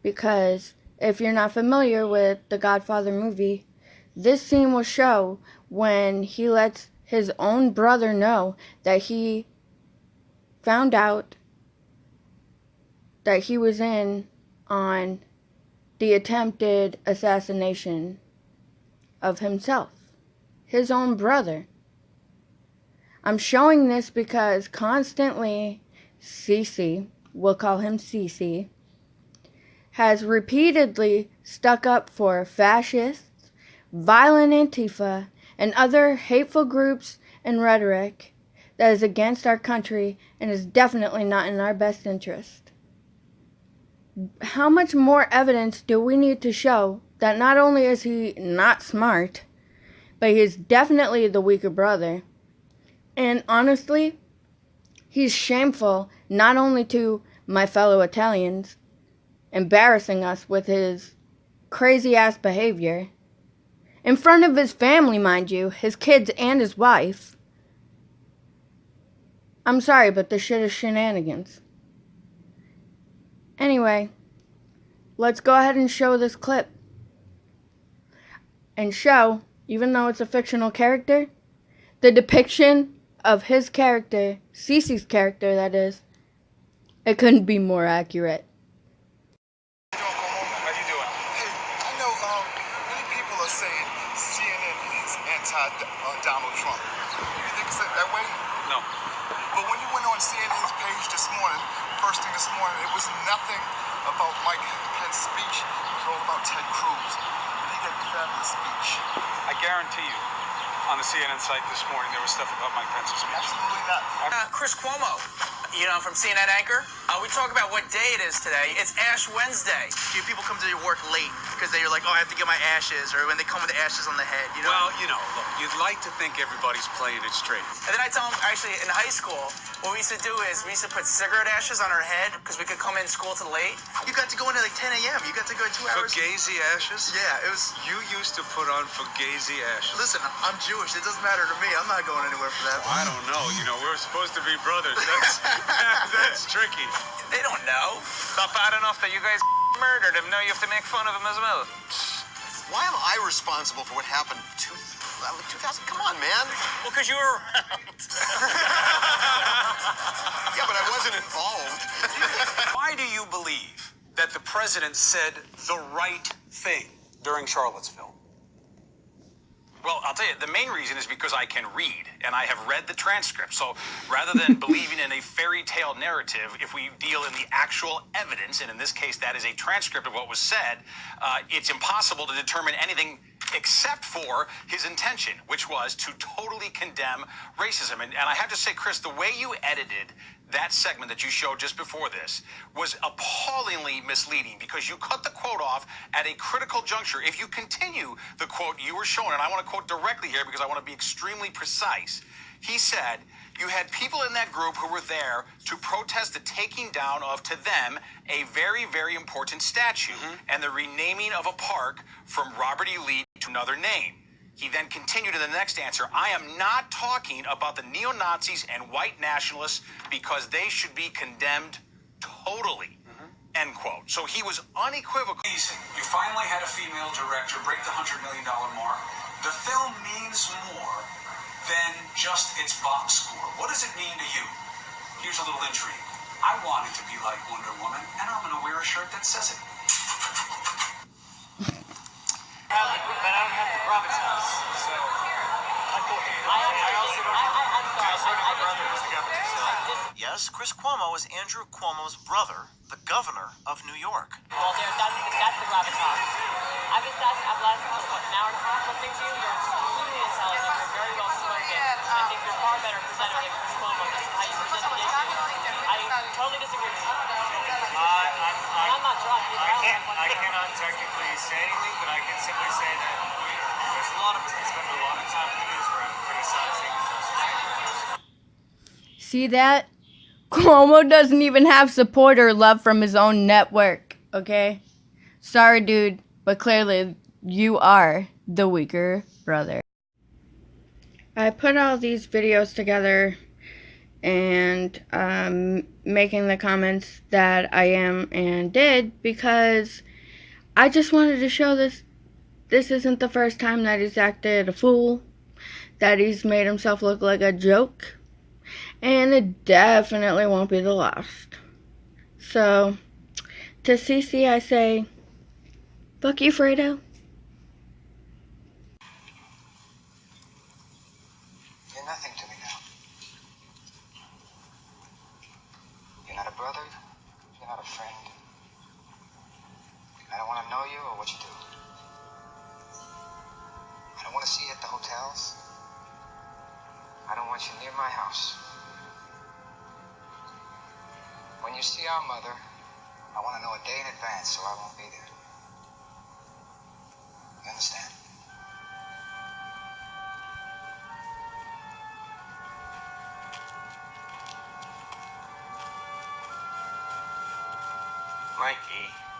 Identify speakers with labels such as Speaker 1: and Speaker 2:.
Speaker 1: because if you're not familiar with the Godfather movie, this scene will show when he lets his own brother know that he found out that he was in on the attempted assassination of himself, his own brother. I'm showing this because constantly Cece, we'll call him Cece, has repeatedly stuck up for fascists, violent Antifa, and other hateful groups and rhetoric that is against our country and is definitely not in our best interest. How much more evidence do we need to show that not only is he not smart, but he is definitely the weaker brother? And honestly, he's shameful not only to my fellow Italians, embarrassing us with his crazy-ass behavior, in front of his family, mind you, his kids and his wife. I'm sorry, but this shit is shenanigans. Anyway, let's go ahead and show this clip. And show, even though it's a fictional character, the depiction of his character, Cece's character that is, it couldn't be more accurate.
Speaker 2: How you doing? Hey, I know many people are saying CNN is anti-Donald Trump. You think it's that way?
Speaker 3: No.
Speaker 2: But when you went on CNN's page this morning, first thing this morning, it was nothing about Mike Pence's speech. It was all about Ted Cruz. And he gave a fabulous speech.
Speaker 3: I guarantee you, on the CNN site this morning, there was stuff about Mike Pence's speech.
Speaker 2: Absolutely not.
Speaker 4: Chris Cuomo, from CNN Anchor. We talk about what day it is today. It's Ash Wednesday. People come to your work late because they're like, oh, I have to get my ashes, or when they come with the ashes on the head,
Speaker 3: Well, look, you'd like to think everybody's playing it straight.
Speaker 4: And then I tell them, actually, in high school, what we used to do is we used to put cigarette ashes on our head because we could come in school too late. You got to go in at like 10 a.m. You got to go 2 hours.
Speaker 3: Fugazi ashes?
Speaker 4: Yeah, it was.
Speaker 3: You used to put on Fugazi ashes.
Speaker 4: Listen, I'm Jewish. It doesn't matter to me. I'm not going anywhere for that.
Speaker 3: Well, I don't know. We're supposed to be brothers. That's tricky.
Speaker 4: They don't know.
Speaker 5: Not bad enough that you guys murdered him. Now you have to make fun of him as well.
Speaker 6: Why am I responsible for what happened 2000? Come on, man.
Speaker 5: Well, because you were around.
Speaker 6: Yeah, but I wasn't involved.
Speaker 3: Why do you believe that the president said the right thing during Charlottesville?
Speaker 5: Well, I'll tell you, the main reason is because I can read, and I have read the transcript. So rather than believing in a fairy tale narrative, if we deal in the actual evidence, and in this case that is a transcript of what was said, it's impossible to determine anything except for his intention, which was to totally condemn racism. And I have to say, Chris, the way you edited that segment that you showed just before this was appallingly misleading, because you cut the quote off at a critical juncture. If you continue the quote you were showing, and I want to quote directly here because I want to be extremely precise, he said, you had people in that group who were there to protest the taking down of, to them, a very, very important statue and the renaming of a park from Robert E. Lee to another name. He then continued to the next answer. I am not talking about the neo-Nazis and white nationalists because they should be condemned totally. End quote. So he was unequivocal.
Speaker 7: You finally had a female director break the $100 million mark. The film means more than just its box score. What does it mean to you? Here's a little intrigue. I wanted to be like Wonder Woman, and I'm going to wear a shirt that says it.
Speaker 5: But I don't have the gravitas. So
Speaker 6: Yes, Chris Cuomo is Andrew Cuomo's brother, the governor of New York.
Speaker 8: Well, that's the gravitas. I've lasted an hour and a half listening to you. You're extremely intelligent. You're very well spoken. I think you're far better presenter than Chris Cuomo. This is how you present the issue. I totally disagree with you. I'm not drunk.
Speaker 5: I cannot technically say anything, but I can simply say that there's a lot of us that spend a lot of time in the newsroom criticizing.
Speaker 1: See that? Cuomo doesn't even have support or love from his own network, okay? Sorry, dude, but clearly you are the weaker brother. I put all these videos together and making the comments that I am and did, because I just wanted to show this isn't the first time that he's acted a fool, that he's made himself look like a joke, and it definitely won't be the last. So, to Cece I say, fuck you, Fredo.
Speaker 9: You're nothing to me now. You're not a brother. You're not a friend. I don't want to know you or what you do. I don't want to see you at the hotels. I don't want you near my house. When you see our mother, I want to know a day in advance so I won't be there. You understand?
Speaker 6: Mikey.